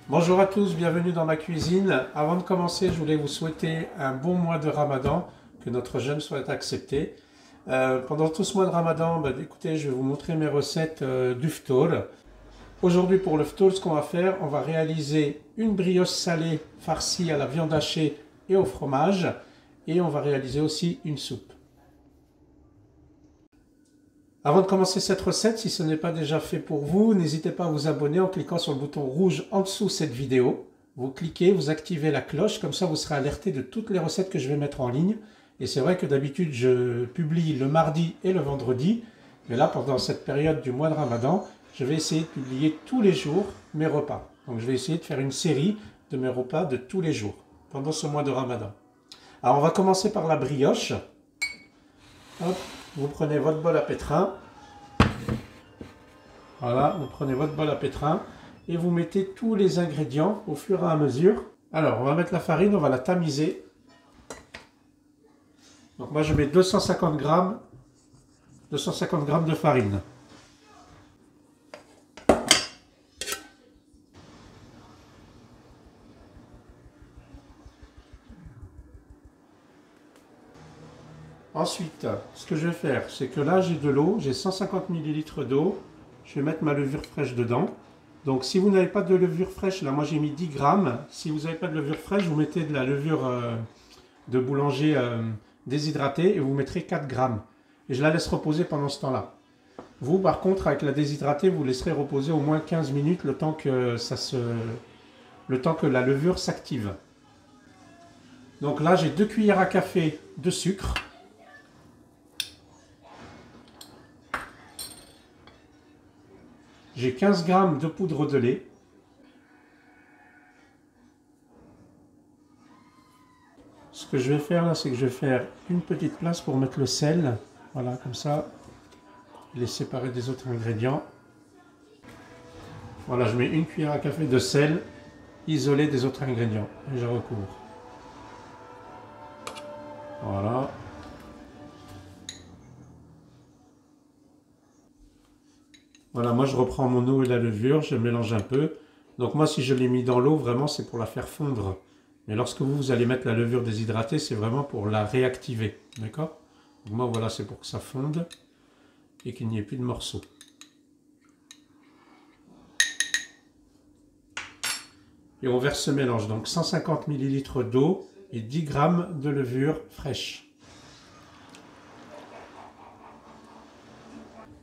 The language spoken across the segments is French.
Bonjour à tous, bienvenue dans ma cuisine. Avant de commencer, je voulais vous souhaiter un bon mois de Ramadan, que notre jeûne soit accepté. Pendant tout ce mois de Ramadan, écoutez, je vais vous montrer mes recettes du ftour. Aujourd'hui pour le ftour, ce qu'on va faire, on va réaliser une brioche salée farcie à la viande hachée et au fromage, et on va réaliser aussi une soupe. Avant de commencer cette recette, si ce n'est pas déjà fait pour vous, n'hésitez pas à vous abonner en cliquant sur le bouton rouge en dessous de cette vidéo. Vous cliquez, vous activez la cloche, comme ça vous serez alerté de toutes les recettes que je vais mettre en ligne. Et c'est vrai que d'habitude je publie le mardi et le vendredi, mais là pendant cette période du mois de Ramadan, je vais essayer de publier tous les jours mes repas. Donc je vais essayer de faire une série de mes repas de tous les jours pendant ce mois de Ramadan. Alors on va commencer par la brioche. Hop, vous prenez votre bol à pétrin. Voilà, vous prenez votre bol à pétrin et vous mettez tous les ingrédients au fur et à mesure. Alors, on va mettre la farine, on va la tamiser. Donc moi, je mets 250 grammes de farine. Ensuite, ce que je vais faire, c'est que là, j'ai de l'eau, j'ai 150 ml d'eau. Je vais mettre ma levure fraîche dedans. Donc si vous n'avez pas de levure fraîche, là moi j'ai mis 10 grammes. Si vous n'avez pas de levure fraîche, vous mettez de la levure de boulanger déshydratée et vous mettrez 4 grammes. Et je la laisse reposer pendant ce temps-là. Vous par contre, avec la déshydratée, vous laisserez reposer au moins 15 minutes le temps que la levure s'active. Donc là j'ai 2 cuillères à café de sucre. J'ai 15 grammes de poudre de lait. Ce que je vais faire là, c'est que je vais faire une petite place pour mettre le sel. Voilà, comme ça, les séparer des autres ingrédients. Voilà, je mets une cuillère à café de sel, isolé des autres ingrédients. Et je recouvre. Voilà. Voilà, moi je reprends mon eau et la levure, je mélange un peu. Donc moi si je l'ai mis dans l'eau, vraiment c'est pour la faire fondre. Mais lorsque vous allez mettre la levure déshydratée, c'est vraiment pour la réactiver. D'accord? Donc moi voilà, c'est pour que ça fonde et qu'il n'y ait plus de morceaux. Et on verse ce mélange, donc 150 ml d'eau et 10 g de levure fraîche.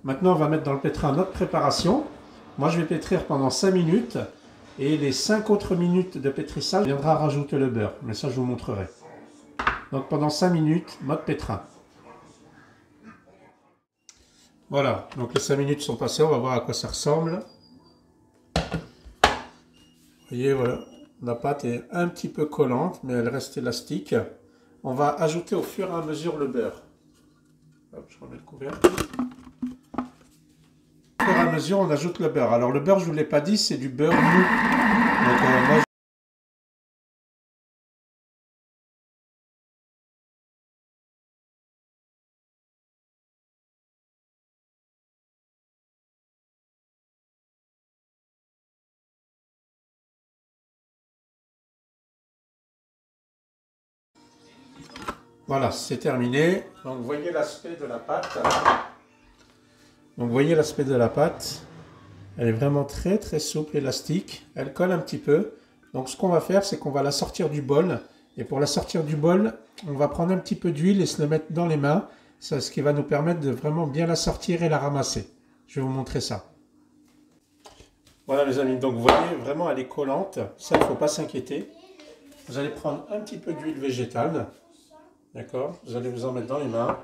Maintenant, on va mettre dans le pétrin notre préparation. Moi, je vais pétrir pendant 5 minutes. Et les 5 autres minutes de pétrissage, on viendra rajouter le beurre. Mais ça, je vous montrerai. Donc, pendant 5 minutes, mode pétrin. Voilà. Donc, les 5 minutes sont passées. On va voir à quoi ça ressemble. Vous voyez, voilà. La pâte est un petit peu collante, mais elle reste élastique. On va ajouter au fur et à mesure le beurre. Hop, je remets le couvercle. Au fur et à mesure, on ajoute le beurre. Alors le beurre, je ne vous l'ai pas dit, c'est du beurre mou. Donc moi, voilà, c'est terminé. Donc vous voyez l'aspect de la pâte. Donc vous voyez l'aspect de la pâte. Elle est vraiment très très souple, élastique. Elle colle un petit peu. Donc ce qu'on va faire, c'est qu'on va la sortir du bol. Et pour la sortir du bol, on va prendre un petit peu d'huile et se le mettre dans les mains. C'est ce qui va nous permettre de vraiment bien la sortir et la ramasser. Je vais vous montrer ça. Voilà les amis, donc vous voyez, vraiment elle est collante. Ça, il ne faut pas s'inquiéter. Vous allez prendre un petit peu d'huile végétale. D'accord? Vous allez vous en mettre dans les mains.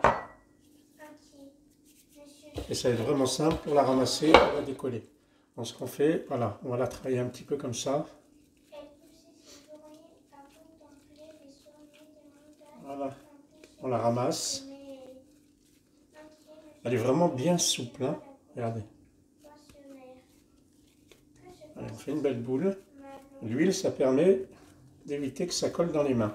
Et ça va être vraiment simple pour la ramasser et la décoller. Donc ce qu'on fait, voilà, on va la travailler un petit peu comme ça. Voilà, on la ramasse. Elle est vraiment bien souple, hein? Regardez. Allez, on fait une belle boule. L'huile, ça permet d'éviter que ça colle dans les mains.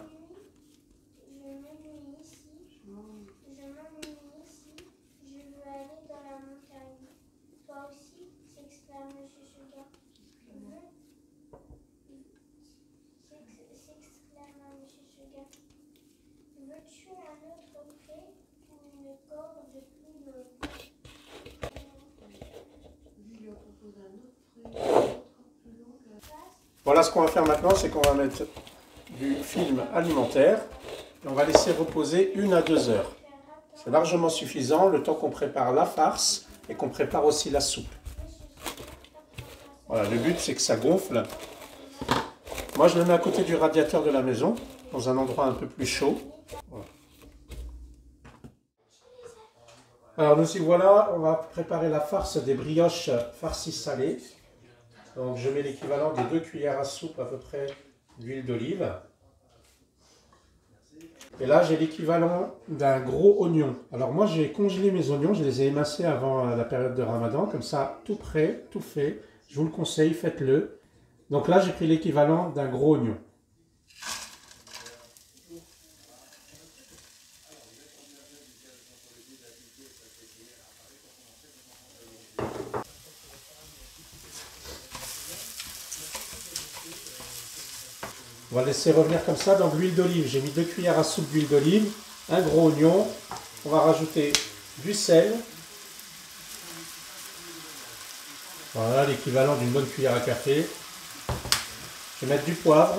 Voilà, ce qu'on va faire maintenant, c'est qu'on va mettre du film alimentaire et on va laisser reposer 1 à 2 heures. C'est largement suffisant le temps qu'on prépare la farce et qu'on prépare aussi la soupe. Voilà, le but c'est que ça gonfle. Moi je le mets à côté du radiateur de la maison, dans un endroit un peu plus chaud. Voilà. Alors nous y voilà, on va préparer la farce des brioches farcies salées. Donc je mets l'équivalent des 2 cuillères à soupe à peu près d'huile d'olive. Et là j'ai l'équivalent d'un gros oignon. Alors moi j'ai congelé mes oignons, je les ai émincés avant la période de Ramadan, comme ça tout prêt, tout fait. Je vous le conseille, faites-le. Donc là j'ai pris l'équivalent d'un gros oignon. On va laisser revenir comme ça dans de l'huile d'olive. J'ai mis 2 cuillères à soupe d'huile d'olive, un gros oignon. On va rajouter du sel. Voilà, l'équivalent d'une bonne cuillère à café. Je vais mettre du poivre.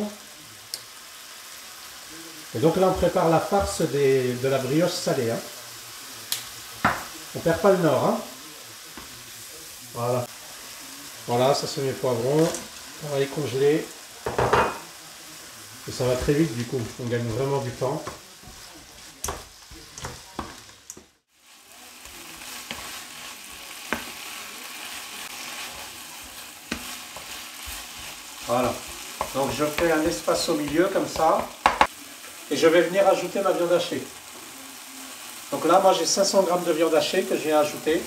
Et donc là, on prépare la farce de la brioche salée. Hein. On ne perd pas le nord. Hein. Voilà. Voilà, ça c'est mes poivrons. On va les congeler. Et ça va très vite du coup, on gagne vraiment du temps. Voilà. Donc je fais un espace au milieu comme ça. Et je vais venir ajouter ma viande hachée. Donc là, moi j'ai 500 g de viande hachée que je viens ajouter.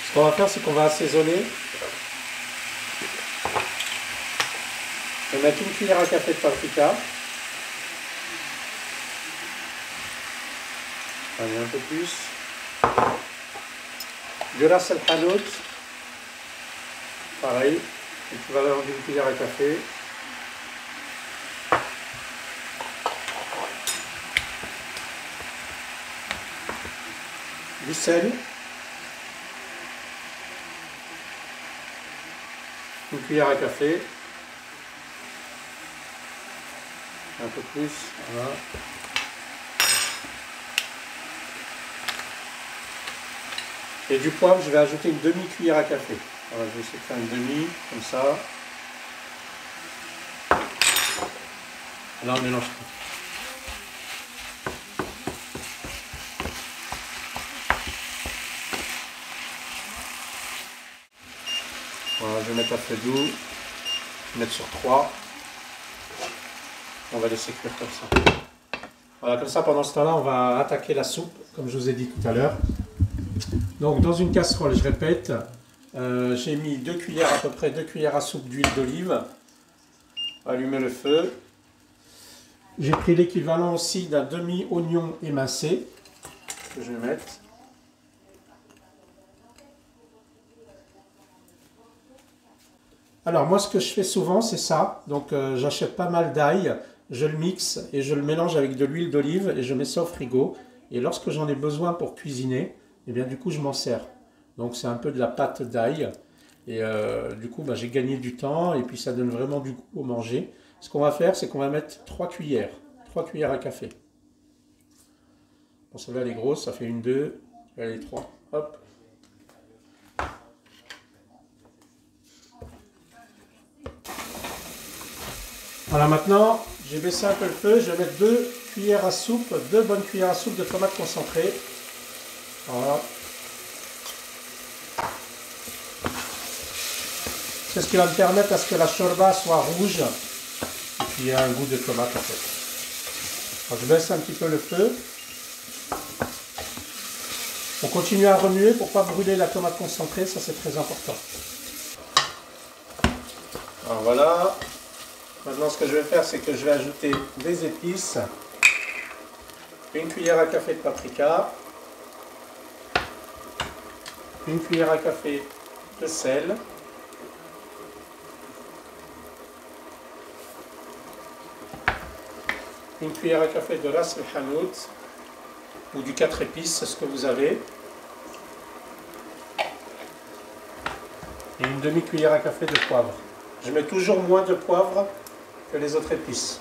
Ce qu'on va faire, c'est qu'on va assaisonner. Je vais mettre 1 cuillère à café de paprika. Allez, un peu plus. Du ras el hanout. Pareil, équivalent d'1 cuillère à café. Du sel. 1 cuillère à café, un peu plus, voilà. Et du poivre, je vais ajouter une demi-cuillère à café. Voilà, je vais essayer de faire une demi, comme ça. Là, on mélange tout. Voilà, je vais mettre à feu doux, je vais mettre sur 3. On va laisser cuire comme ça. Voilà, comme ça, pendant ce temps-là, on va attaquer la soupe, comme je vous ai dit tout à l'heure. Donc, dans une casserole, je répète, j'ai mis 2 cuillères, à peu près 2 cuillères à soupe d'huile d'olive. Allumer le feu. J'ai pris l'équivalent aussi d'un demi-oignon émincé, que je vais mettre. Alors moi ce que je fais souvent c'est ça, donc j'achète pas mal d'ail, je le mixe et je le mélange avec de l'huile d'olive et je mets ça au frigo. Et lorsque j'en ai besoin pour cuisiner, et bien du coup je m'en sers. Donc c'est un peu de la pâte d'ail et du coup j'ai gagné du temps et puis ça donne vraiment du goût au manger. Ce qu'on va faire c'est qu'on va mettre 3 cuillères à café. Bon celle-là elle est grosse, ça fait 1, 2, allez 3, hop. Voilà, maintenant, j'ai baissé un peu le feu, je vais mettre 2 cuillères à soupe, 2 bonnes cuillères à soupe de tomates concentrées. Voilà. C'est ce qui va me permettre à ce que la shorba soit rouge et qu'il y ait un goût de tomate en fait. Alors, je baisse un petit peu le feu. On continue à remuer pour ne pas brûler la tomate concentrée, ça c'est très important. Alors voilà. Maintenant, ce que je vais faire, c'est que je vais ajouter des épices, 1 cuillère à café de paprika, une cuillère à café de sel, une cuillère à café de ras el hanout ou du 4 épices, c'est ce que vous avez, et une demi-cuillère à café de poivre. Je mets toujours moins de poivre que les autres épices.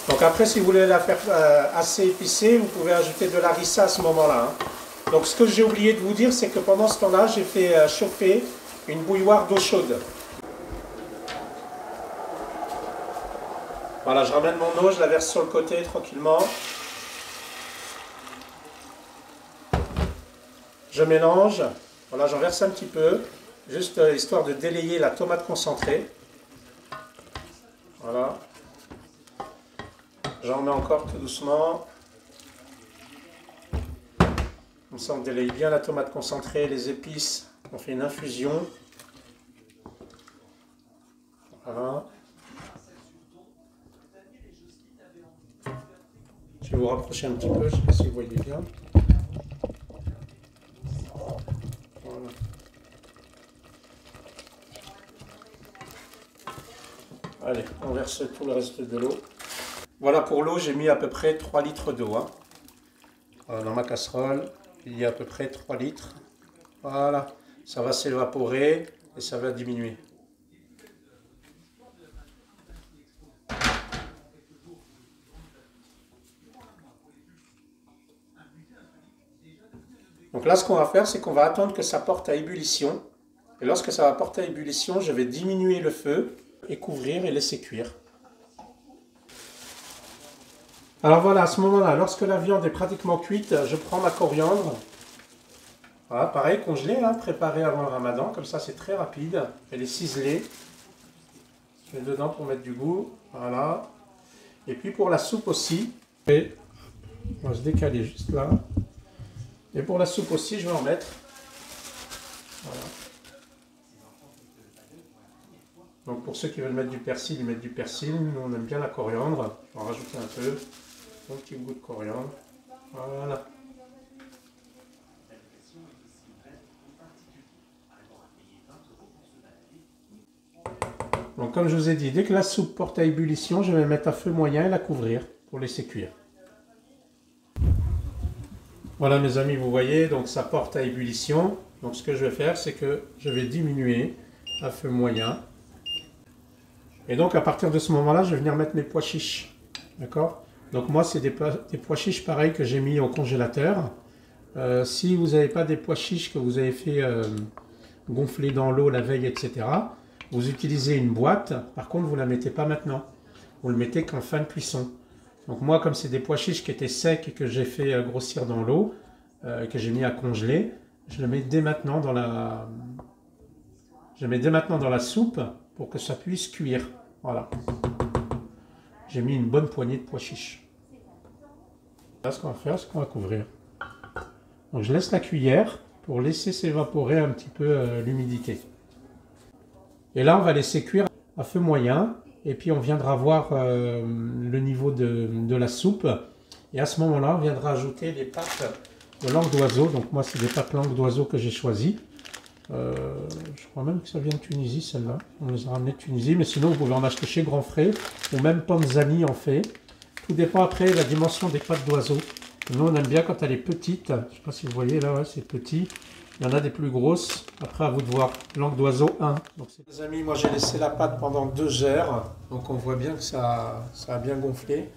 Donc après, si vous voulez la faire assez épicée, vous pouvez ajouter de l'harissa à ce moment-là. Donc ce que j'ai oublié de vous dire, c'est que pendant ce temps-là, j'ai fait chauffer une bouilloire d'eau chaude. Voilà, je ramène mon eau, je la verse sur le côté tranquillement. Je mélange. Voilà, j'en verse un petit peu, juste histoire de délayer la tomate concentrée. Voilà. J'en mets encore tout doucement. Comme ça, on délaye bien la tomate concentrée, les épices. On fait une infusion. Voilà. Je vais vous rapprocher un petit peu, je ne sais pas si vous voyez bien. Voilà. Allez, on verse tout le reste de l'eau. Voilà, pour l'eau, j'ai mis à peu près 3 litres d'eau. Dans ma casserole, il y a à peu près 3 litres. Voilà, ça va s'évaporer et ça va diminuer. Donc là, ce qu'on va faire, c'est qu'on va attendre que ça porte à ébullition. Et lorsque ça va porter à ébullition, je vais diminuer le feu et couvrir et laisser cuire. Alors voilà, à ce moment-là, lorsque la viande est pratiquement cuite, je prends ma coriandre. Voilà, pareil, congelée, préparée avant le ramadan, comme ça c'est très rapide. Elle est ciselée. Je mets dedans pour mettre du goût. Voilà. Et puis pour la soupe aussi, et on va se décaler juste là. Et pour la soupe aussi, je vais en mettre. Voilà. Donc pour ceux qui veulent mettre du persil, ils mettent du persil. Nous on aime bien la coriandre. Je vais en rajouter un peu. Un petit goût de coriandre. Voilà. Donc comme je vous ai dit, dès que la soupe porte à ébullition, je vais la mettre à feu moyen et la couvrir pour laisser cuire. Voilà mes amis, vous voyez, donc ça porte à ébullition. Donc ce que je vais faire, c'est que je vais diminuer à feu moyen. Et donc à partir de ce moment-là, je vais venir mettre mes pois chiches. D'accord? Donc moi, c'est des pois chiches pareils que j'ai mis au congélateur. Si vous n'avez pas des pois chiches que vous avez fait gonfler dans l'eau la veille, etc., vous utilisez une boîte. Par contre, vous ne la mettez pas maintenant. Vous le mettez qu'en fin de cuisson. Donc moi, comme c'est des pois chiches qui étaient secs et que j'ai fait grossir dans l'eau, que j'ai mis à congeler, je le mets dès maintenant dans la... soupe pour que ça puisse cuire. Voilà. J'ai mis une bonne poignée de pois chiches. Là, ce qu'on va faire, c'est qu'on va couvrir. Donc je laisse la cuillère pour laisser s'évaporer un petit peu l'humidité. Et là, on va laisser cuire à feu moyen. Et puis, on viendra voir le niveau de la soupe. Et à ce moment-là, on viendra ajouter les pâtes de langue d'oiseau. Donc moi, c'est des pâtes langue d'oiseau que j'ai choisies. Je crois même que ça vient de Tunisie, celle-là. On les a ramenées de Tunisie. Mais sinon, vous pouvez en acheter chez Grand Frais. Ou même Panzani en fait. Tout dépend après de la dimension des pattes d'oiseau. Nous, on aime bien quand elle est petite. Je ne sais pas si vous voyez, là, ouais, c'est petit. Il y en a des plus grosses. Après, à vous de voir. Langue d'oiseau 1. Donc, les amis, moi, j'ai laissé la pâte pendant 2 heures. Donc, on voit bien que ça a bien gonflé.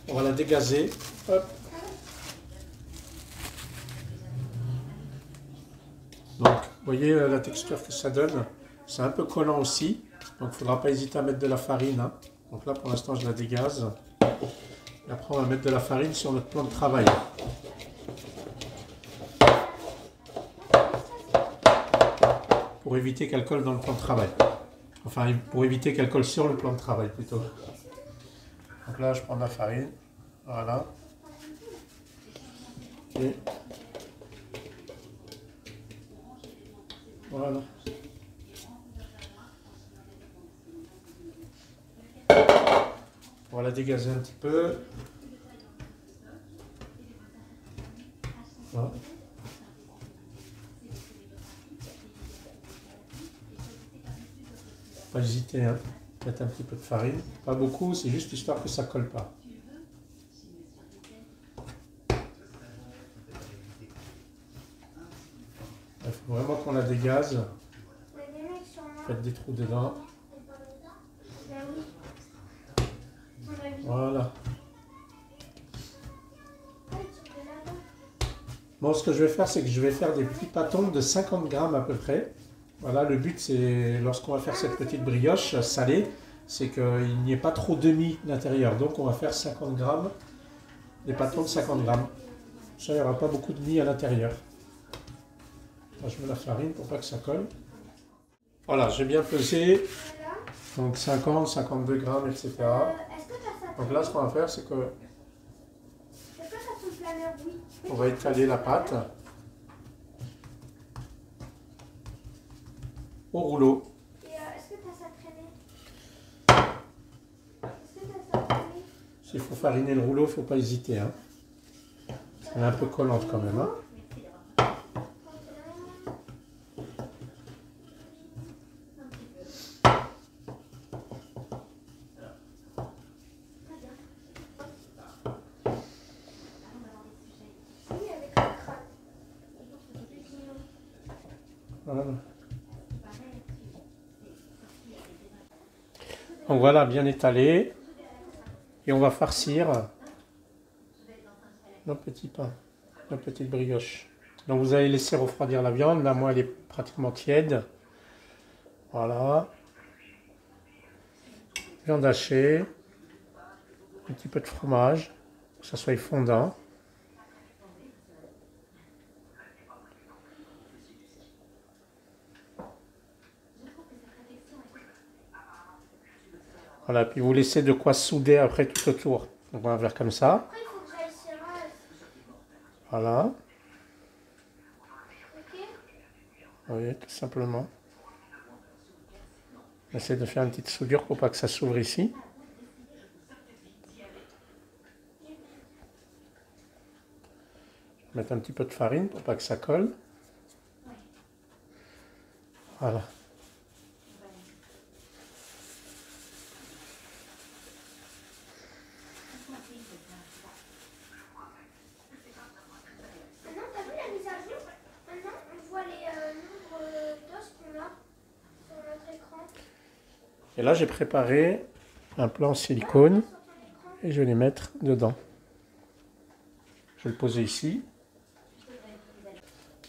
On va la dégazer. Hop. Donc, vous voyez la texture que ça donne. C'est un peu collant aussi. Donc, il ne faudra pas hésiter à mettre de la farine. Donc là, pour l'instant, je la dégaze. Et après, on va mettre de la farine sur notre plan de travail. Pour éviter qu'elle colle dans le plan de travail. Enfin, pour éviter qu'elle colle sur le plan de travail, plutôt. Donc là, je prends de la farine. Voilà. Et voilà. On va la dégazer un petit peu. Voilà. Pas hésiter, hein. Mettre un petit peu de farine. Pas beaucoup, c'est juste histoire que ça colle pas. Il faut vraiment qu'on la dégaze. Faites des trous dedans. Voilà. Bon, ce que je vais faire, c'est que je vais faire des petits pâtons de 50 grammes à peu près. Voilà, le but, c'est lorsqu'on va faire cette petite brioche salée, c'est qu'il n'y ait pas trop de mie à l'intérieur. Donc, on va faire 50 grammes, des pâtons de 50 grammes. Ça, il n'y aura pas beaucoup de mie à l'intérieur. Je mets la farine pour pas que ça colle. Voilà, j'ai bien pesé. Donc 50, 52 grammes, etc. Donc là, ce qu'on va faire, c'est que on va étaler la pâte au rouleau. S'il faut fariner le rouleau, il ne faut pas hésiter, hein. Elle est un peu collante quand même, hein. Voilà. Donc voilà, bien étalé. Et on va farcir nos petits pains, nos petites brioches. Donc vous allez laisser refroidir la viande. Là, moi, elle est pratiquement tiède. Voilà. Viande hachée. Un petit peu de fromage, que ça soit fondant. Voilà, puis vous laissez de quoi souder après tout autour. Donc on va faire comme ça. Voilà. Oui, tout simplement. On essaie de faire une petite soudure pour pas que ça s'ouvre ici. Mettre un petit peu de farine pour pas que ça colle. Voilà. Maintenant, t'as vu la mise à jour? Maintenant, on voit les nombres d'os qu'on a sur notre écran. Et là, j'ai préparé un plat en silicone et je vais les mettre dedans. Je vais le poser ici.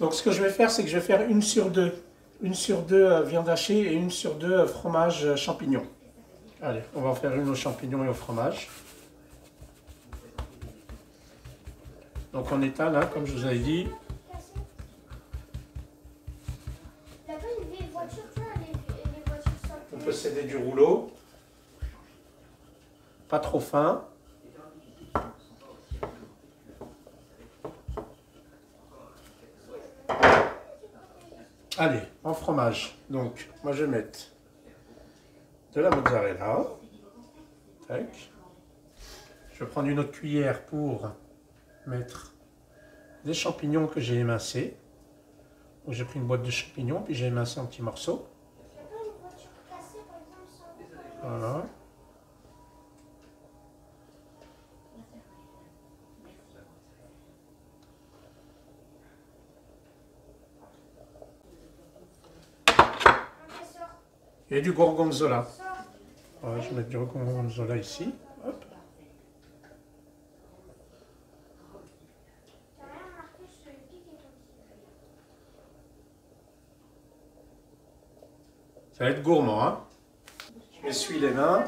Donc, ce que je vais faire, c'est que je vais faire une sur deux. Une sur deux viande hachée et une sur deux fromage champignon. Allez, on va en faire une aux champignons et au fromage. Donc, on étale, hein, comme je vous avais dit. On peut céder du rouleau. Pas trop fin. Allez, en fromage. Donc, moi je vais mettre de la mozzarella. Tac. Je vais prendre une autre cuillère pour mettre des champignons que j'ai émincés. Donc, j'ai pris une boîte de champignons, puis j'ai émincé en petits morceaux. Voilà. Et du gorgonzola. Voilà, je vais mettre du gorgonzola ici. Hop. Ça va être gourmand, hein. Je m'essuie les mains.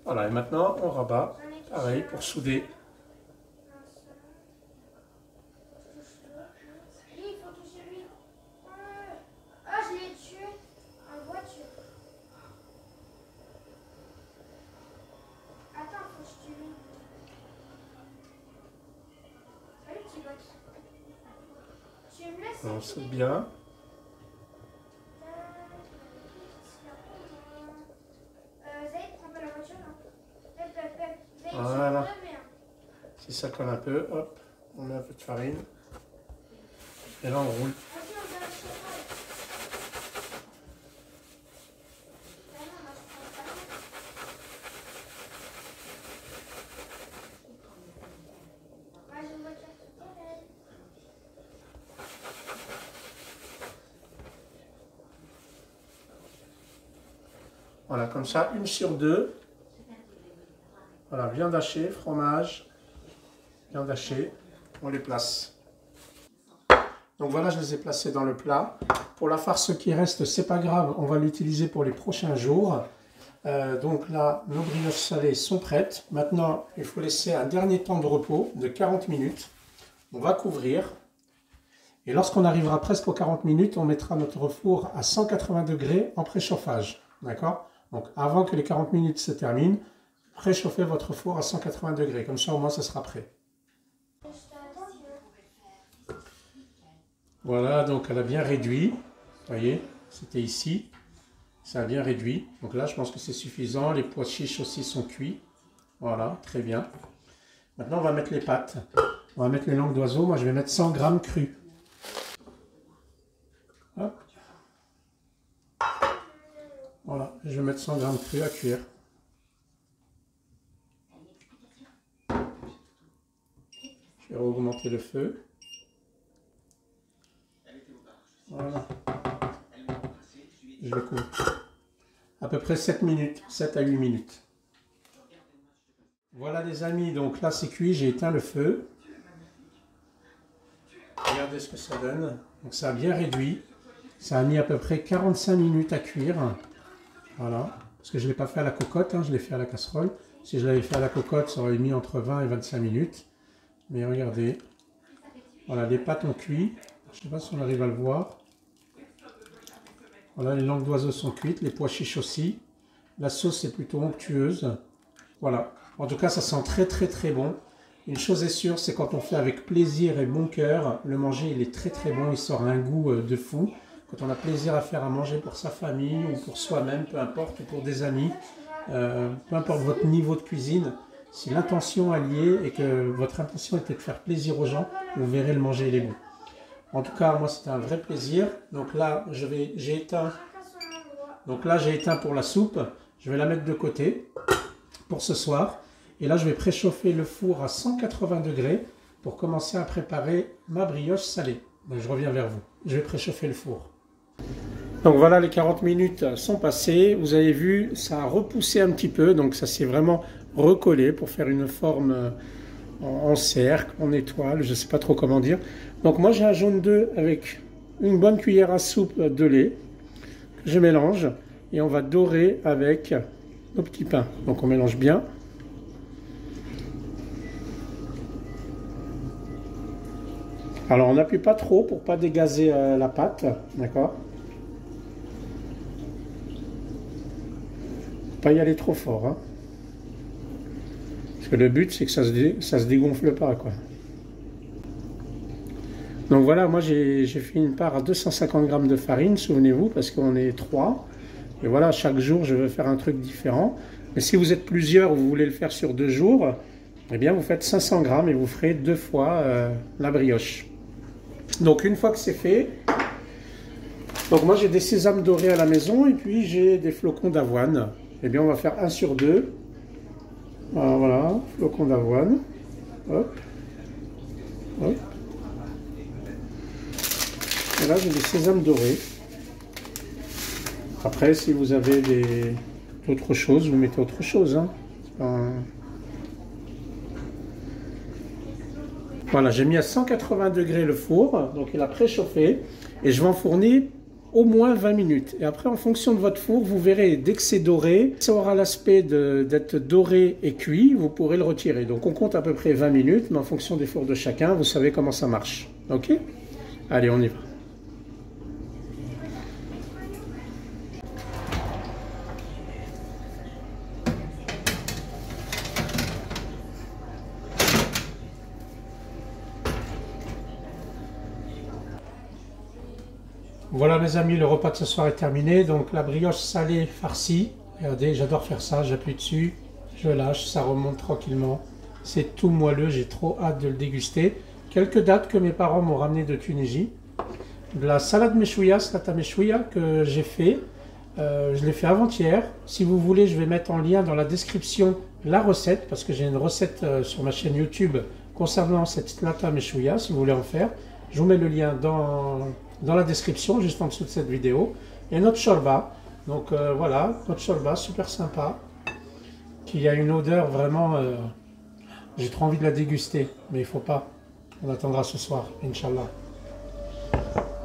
Voilà, et maintenant on rabat. Pareil pour souder. On soude bien. Voilà. Si ça colle un peu, hop, On met un peu de farine. Et là, on roule. Voilà, comme ça, 1 sur 2. Voilà, viande hachée, fromage, viande hachée, on les place. Donc voilà, je les ai placés dans le plat. Pour la farce qui reste, c'est pas grave, on va l'utiliser pour les prochains jours. Donc là, nos brioches salées sont prêtes. Maintenant, il faut laisser un dernier temps de repos de 40 minutes. On va couvrir. Et lorsqu'on arrivera presque aux 40 minutes, on mettra notre four à 180 degrés en préchauffage. D'accord? Donc avant que les 40 minutes se terminent, préchauffez votre four à 180 degrés. Comme ça, au moins, ça sera prêt. Voilà, donc elle a bien réduit. Vous voyez, c'était ici. Ça a bien réduit. Donc là, je pense que c'est suffisant. Les pois chiches aussi sont cuits. Voilà, très bien. Maintenant, on va mettre les pâtes. On va mettre les langues d'oiseau. Moi, je vais mettre 100 grammes crus. Hop. Voilà, je vais mettre 100 grammes crus à cuire. Je vais augmenter le feu. Voilà. Je le couvre. À peu près 7 minutes, 7 à 8 minutes. Voilà les amis, donc là c'est cuit, j'ai éteint le feu. Regardez ce que ça donne. Donc ça a bien réduit. Ça a mis à peu près 45 minutes à cuire. Voilà. Parce que je ne l'ai pas fait à la cocotte, hein, je l'ai fait à la casserole. Si je l'avais fait à la cocotte, ça aurait mis entre 20 et 25 minutes. Mais regardez. Voilà, les pâtes ont cuit. Je ne sais pas si on arrive à le voir. Voilà, les langues d'oiseau sont cuites, les pois chiches aussi. La sauce est plutôt onctueuse. Voilà. En tout cas, ça sent très très très bon. Une chose est sûre, c'est quand on fait avec plaisir et bon cœur, le manger il est très très bon, il sort un goût de fou. Quand on a plaisir à faire à manger pour sa famille ou pour soi-même, peu importe, ou pour des amis, peu importe votre niveau de cuisine, si l'intention est liée et que votre intention était de faire plaisir aux gens, vous verrez le manger il est bon. En tout cas, moi, c'était un vrai plaisir. Donc là, j'ai éteint. Donc là, j'ai éteint pour la soupe. Je vais la mettre de côté pour ce soir. Et là, je vais préchauffer le four à 180 degrés pour commencer à préparer ma brioche salée. Donc, je reviens vers vous. Je vais préchauffer le four. Donc voilà, les 40 minutes sont passées. Vous avez vu, ça a repoussé un petit peu. Donc ça s'est vraiment recollé pour faire une forme en cercle, en étoile, je ne sais pas trop comment dire. Donc moi j'ai un jaune d'œuf avec une bonne cuillère à soupe de lait que je mélange et on va dorer avec nos petits pains. Donc on mélange bien. Alors on n'appuie pas trop pour pas dégazer la pâte, d'accord? Pas y aller trop fort, hein. Parce que le but c'est que ça se dégonfle pas, quoi. Donc voilà, moi j'ai fait une part à 250 grammes de farine, souvenez-vous, parce qu'on est 3. Et voilà, chaque jour je veux faire un truc différent. Mais si vous êtes plusieurs, vous voulez le faire sur 2 jours, eh bien vous faites 500 grammes et vous ferez 2 fois la brioche. Donc une fois que c'est fait, donc moi j'ai des sésames dorés à la maison et puis j'ai des flocons d'avoine. Eh bien on va faire 1 sur 2. Voilà, flocons d'avoine. Hop, hop. Et là, j'ai des sésames dorés. Après, si vous avez d'autres choses, vous mettez autre chose, hein. Voilà, j'ai mis à 180 degrés le four, donc il a préchauffé. Et je vais enfourner au moins 20 minutes. Et après, en fonction de votre four, vous verrez, dès que c'est doré, ça aura l'aspect d'être doré et cuit, vous pourrez le retirer. Donc on compte à peu près 20 minutes, mais en fonction des fours de chacun, vous savez comment ça marche. Ok? Allez, on y va. Voilà mes amis, le repas de ce soir est terminé. Donc la brioche salée farcie. Regardez, j'adore faire ça. J'appuie dessus, je lâche, ça remonte tranquillement. C'est tout moelleux, j'ai trop hâte de le déguster. quelques dates que mes parents m'ont ramenées de Tunisie. De la salade meshouia, salata meshouia que j'ai fait. Je l'ai fait avant-hier. Si vous voulez, je vais mettre en lien dans la description la recette, parce que j'ai une recette sur ma chaîne YouTube concernant cette salata meshouia, si vous voulez en faire. Je vous mets le lien dans la description, juste en dessous de cette vidéo. Et notre shorba. Donc voilà, notre shorba, super sympa. Qui a une odeur vraiment... j'ai trop envie de la déguster, mais il faut pas. On attendra ce soir, Inch'Allah.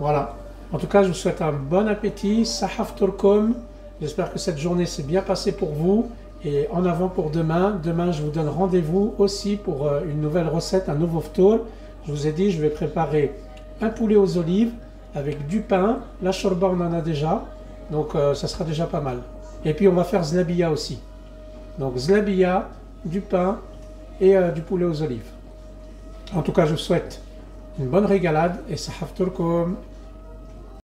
Voilà. En tout cas, je vous souhaite un bon appétit. Sahaf Turkum. J'espère que cette journée s'est bien passée pour vous. Et en avant pour demain. Demain, je vous donne rendez-vous aussi pour une nouvelle recette, un nouveau ftour. Je vous ai dit, je vais préparer un poulet aux olives avec du pain. La shorba, on en a déjà. Donc, ça sera déjà pas mal. Et puis, on va faire zlabia aussi. Donc, zlabia, du pain et du poulet aux olives. En tout cas, je vous souhaite une bonne régalade et sahaf Turkum.